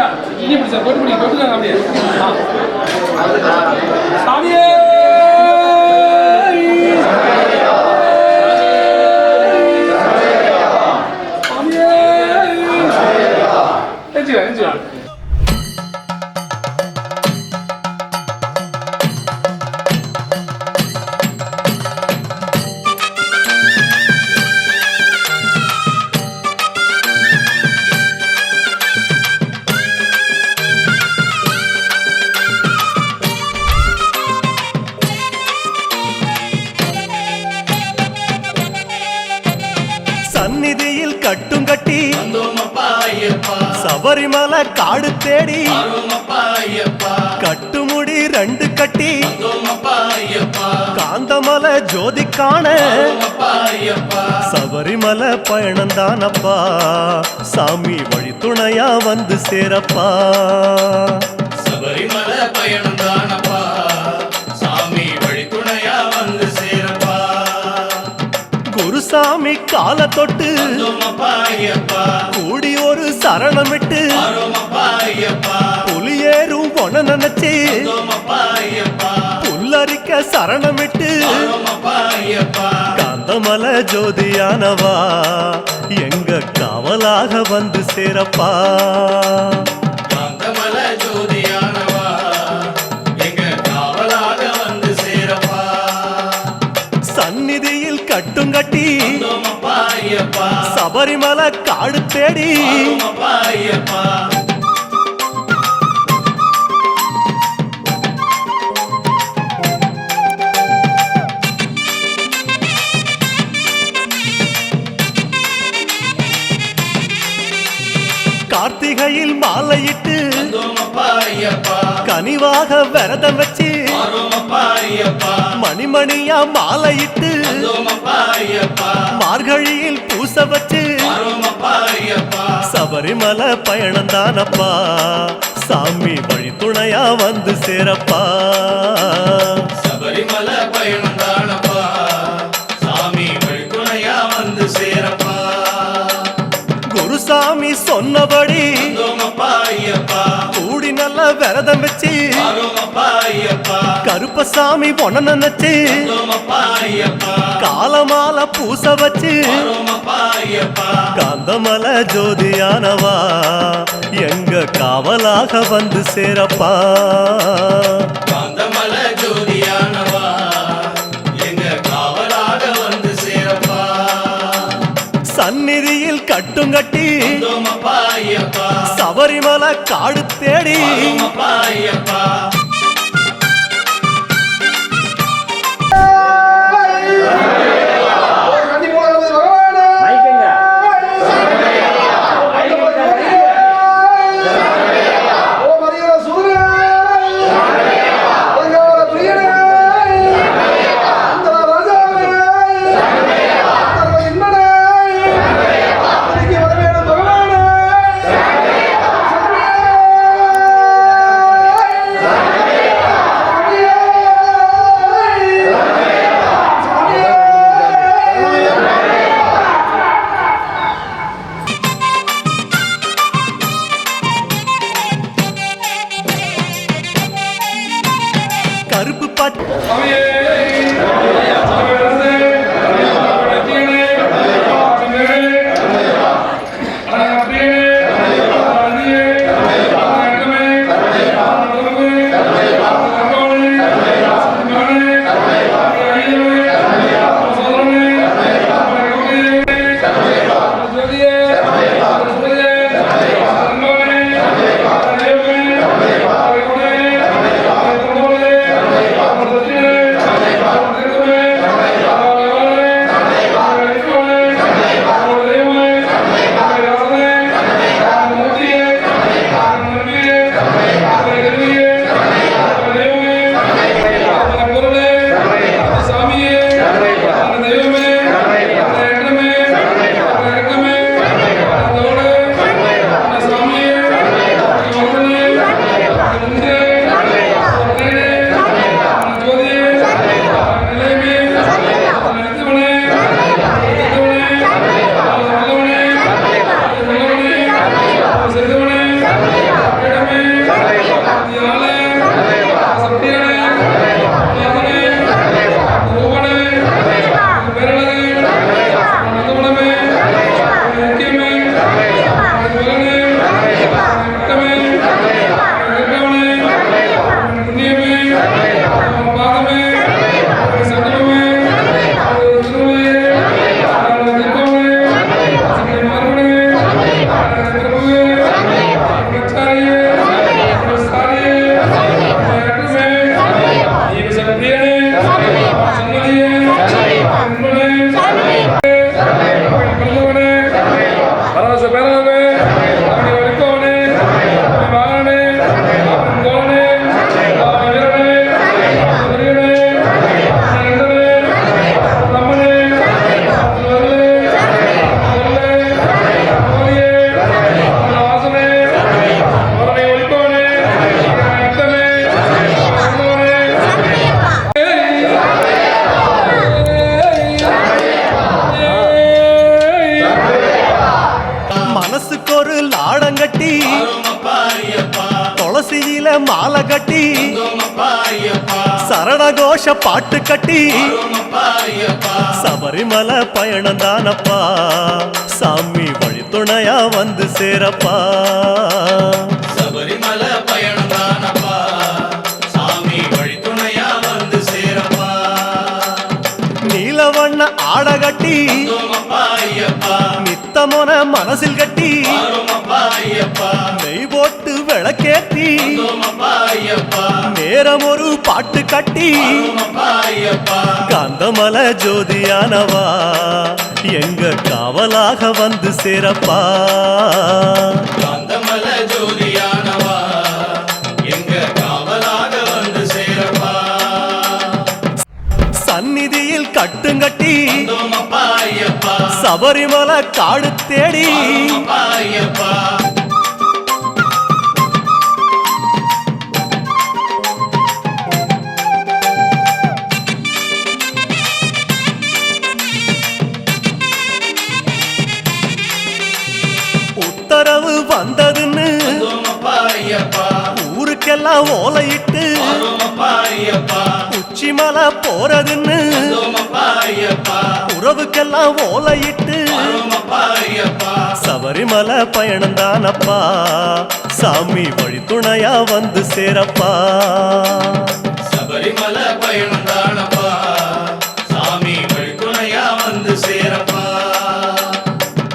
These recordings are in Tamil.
அப்படியா இனி பிடிச்ச தொட்டு அப்படியே சாமியே சந்நிதியில் கட்டும் கட்டி சபரிமலை காடு தேடி கட்டுமுடி 2 கட்டி காந்தமலை ஜோதி காண சபரிமலை பயணந்தானப்பா சாமி வழி துணையா வந்து சேரப்பா சபரிமலை பயணந்தானப்பா சாமி வழி துணையா வந்து சேரப்பா குருசாமி கால தொட்டு கூடி ஒரு சரணமிட்டு புலியேறும் பொன நினைச்சு புல்லரிக்க சரணமிட்டு காந்தமலை ஜோதியானவா எங்க காவலாக வந்து சேரப்பா காந்தமலை ஜோதியானவா எங்க காவலாக வந்து சேரப்பா சந்நிதியில் கட்டும் கட்டி சபரிமலை காடு தேடி கார்த்திகையில் மாலையிட்டு கனிவாக விரதம் வச்சு மணிமணியா மாலையிட்டு மார்கழியில் பூச வச்சு சபரிமலை பயணந்தானப்பா சாமி வழி துணையா வந்து சேரப்பா சபரிமலை பயணந்தானப்பா சாமி வழி துணையா வந்து சேரப்பா குருசாமி சொன்னபடி கூடி நல்ல விரதம் வச்சு கருப்பசாமி பொண்ண நினைச்சு காலமால பூச வச்சு காந்தமலை ஜோதியானவா எங்க காவலாக வந்து சேரப்பா காந்தமலை ஜோதியானவா எங்க காவலாக வந்து சேரப்பா சந்நிதியில் கட்டும் கட்டி சபரிமலை காடு தேடி கருப்பு பட்டு கட்டி வரோமப்பா ஐயப்பா துளசியில மாலை கட்டி வந்தோமப்பா ஐயப்பா சரணகோஷ பாட்டு கட்டி வரோமப்பா ஐயப்பா சபரிமலை பயணம் தானப்பா சாமி வழித்துணையா வந்து சேரப்பா சபரிமலை பயணம் தானப்பா சாமி வழித்துணையா வந்து சேரப்பா நீலவண்ண ஆட கட்டி வந்தோமப்பா ஐயப்பா நித்தமோன மனசில் கட்டி வரோமப்பா ஐயப்பா நெய் போட்டு விளக்கேற்றி வந்தோமப்பா ஐயப்பா நேரம் ஒரு பாட்டு கட்டி வரோமப்பா ஐயப்பா காந்தமல ஜோதியானவா எங்க காவலாக வந்து சேரப்பா காந்தமல ஜோதியானவா எங்க காவலாக வந்து சேரப்பா சந்நிதியில் கட்டுங்கட்டி வந்தோமப்பா ஐயப்பா சபரிமலை காடு தேடி வரோமப்பா ஐயப்பா உத்தரவு வந்ததுன்னு வந்தோமப்பா ஐயப்பா ஊருக்கெல்லாம் ஓலையிட்டு வரோமப்பா ஐயப்பா உச்சிமலை போறதுன்னு வந்தோமப்பா ஐயப்பா உறவுக்கெல்லாம் ஓலையிட்டு வரோமப்பா ஐயப்பா சபரிமலை பயணம் தானப்பா சாமி வழித்துணையா வந்து சேரப்பா சபரிமலை பயணம் தானப்பா சாமி வழித்துணையா வந்து சேரப்பா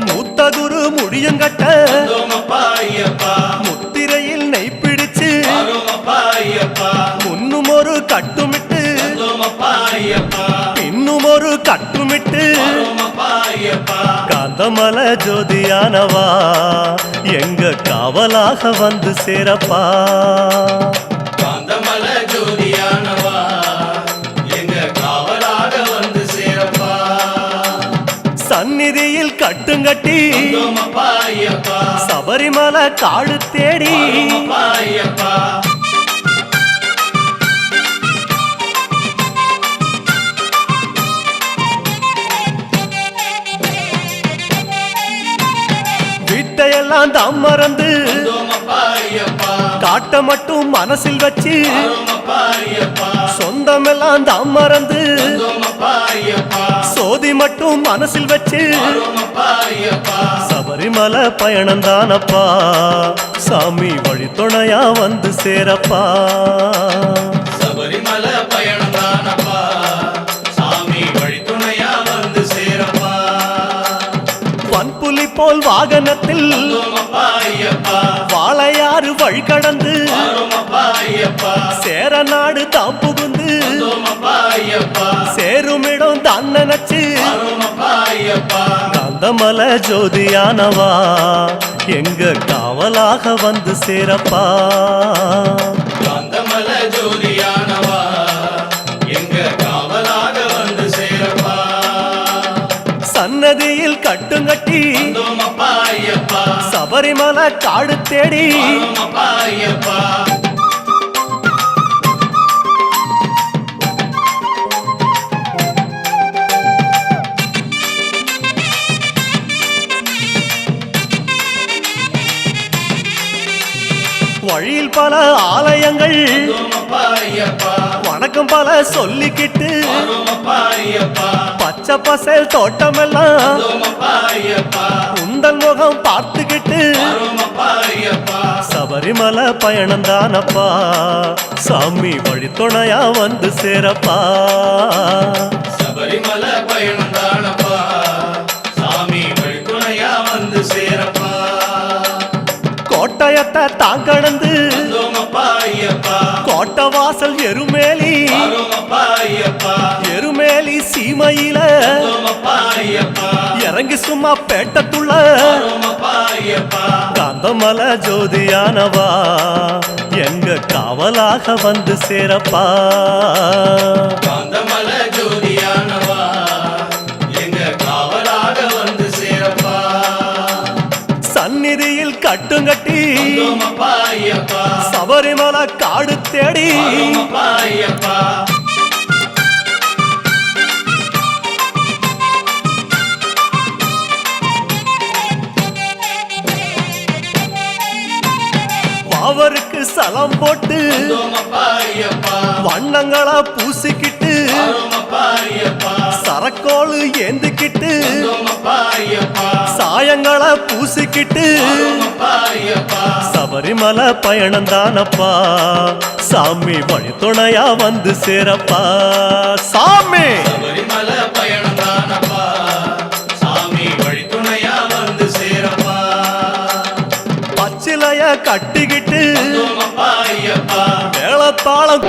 மூத்த குரு முடியங்கட்ட வந்தோமப்பா ஐயப்பா முத்திரையில் நெய் பிடிச்சு வரோமப்பா ஐயப்பா முன்னும் ஒரு கட்டுமிட்டு வந்தோமப்பா ஐயப்பா பின்னும் ஒரு கட்டுமிட்டு வரோமப்பா ஐயப்பா காந்தமல ஜோதியானவா எங்க காவலாக வந்து சேரப்பா காந்தமல ஜோதியானவா எங்க காவலாக வந்து சேரப்பா சந்நிதியில் கட்டுங்கட்டி வந்தோமப்பா ஐயப்பா சபரிமலை காடு தேடி வரோமப்பா ஐயப்பா வீட்டையெல்லாம் தாம் மறந்து வந்தோமப்பா ஐயப்பா காட்ட மட்டும் மனசில் வச்சு வரோமப்பா ஐயப்பா சொந்தமெல்லாம் தாம் மறந்து வந்தோமப்பா ஐயப்பா சோதி மட்டும் மனசில் வச்சு வரோமப்பா ஐயப்பா சபரிமலை பயணம் தானப்பா சாமி வழித்துணையா வந்து சேரப்பா சபரிமலை பயணம் தானப்பா சாமி வழித்துணையா வந்து சேரப்பா வன்புலி போல் வாகனத்தில் வந்தோமப்பா ஐயப்பா வாழையாறு வழி கடந்து வரோமப்பா ஐயப்பா சேர நாடு தாம் புகுந்து வந்தோமப்பா ஐயப்பா சேருமிடம் தான் நினைச்சு வரோமப்பா ஐயப்பா காந்தமல ஜோதியானவா எங்க காவலாக வந்து சேரப்பா காந்தமல ஜோதியானவா எங்க காவலாக வந்து சேரப்பா சன்னதியில் கட்டுங்கட்டி வந்தோமப்பா ஐயப்பா சபரிமலை காடு தேடி வரோமப்பா ஐயப்பா வழியில் பல ஆலயங்கள் வந்தோமப்பா ஐயப்பா வணக்கம் பல சொல்லிக்கிட்டு வரோமப்பா ஐயப்பா பச்சை பசேல் தோட்டமெல்லாம் வந்தோமப்பா ஐயப்பா உந்தன் முகம் பார்த்துக்கிட்டு வரோமப்பா ஐயப்பா சபரிமலை பயணம் தானப்பா சாமி வழித்துணையா வந்து சேரப்பா சபரிமலை பயணம் தானப்பா சாமி வழித்துணையா வந்து சேரப்பா கோட்டயத்தை தான் கடந்து வந்தோமப்பா ஐயப்பா கோட்டை வாசல் எருமேலி வரோமப்பா ஐயப்பா எருமேலி சீமையில வந்தோமப்பா ஐயப்பா இறங்கி சும்மா பேட்டத்துள்ள வரோமப்பா ஐயப்பா காந்தமல ஜோதியானவா எங்க காவலாக வந்து சேரப்பா காந்தமல ஜோதியானவா எங்க காவலாக வந்து சேரப்பா சந்நிதியில் கட்டுங்கட்டி வந்தோமப்பா ஐயப்பா சபரிமலை காடு தேடி வரோமப்பா ஐயப்பா அவருக்கு சலம் போட்டு வந்தோமப்பா ஐயப்பா வண்ணங்களா பூசிக்கிட்டு வரோமப்பா ஐயப்பா சரக்கோளு ஏந்திக்கிட்டு வந்தோமப்பா ஐயப்பா சாயங்களா பூசிக்கிட்டு வரோமப்பா ஐயப்பா சபரிமலை பயணம் தானப்பா சாமி வழித்துணையா வந்து சேரப்பா சாமி சபரிமலை பயணம் தானப்பா சாமி வழித்துணையா வந்து சேரப்பா பச்சிலைய கட்டிக்கிட்டு வந்தோமப்பா ஐயப்பா மேளத்தாளம்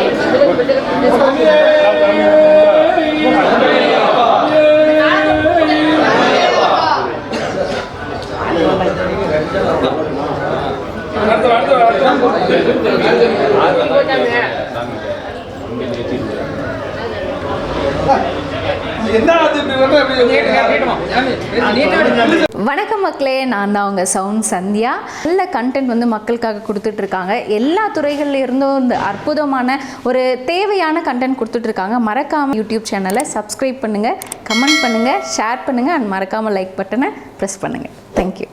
வணக்கம் மக்களே, நான் தான் உங்கள் சவுண்ட் சந்தியா. நல்ல கண்டென்ட் வந்து மக்களுக்காக கொடுத்துட்ருக்காங்க. எல்லா துறைகள்ல இருந்தும் இந்த அற்புதமான ஒரு தேவையான கண்டென்ட் கொடுத்துட்ருக்காங்க. மறக்காமல் யூடியூப் சேனலை சப்ஸ்கிரைப் பண்ணுங்கள், கமெண்ட் பண்ணுங்கள், ஷேர் பண்ணுங்கள் அண்ட் மறக்காமல் லைக் பட்டனை ப்ரெஸ் பண்ணுங்கள். தேங்க்யூ.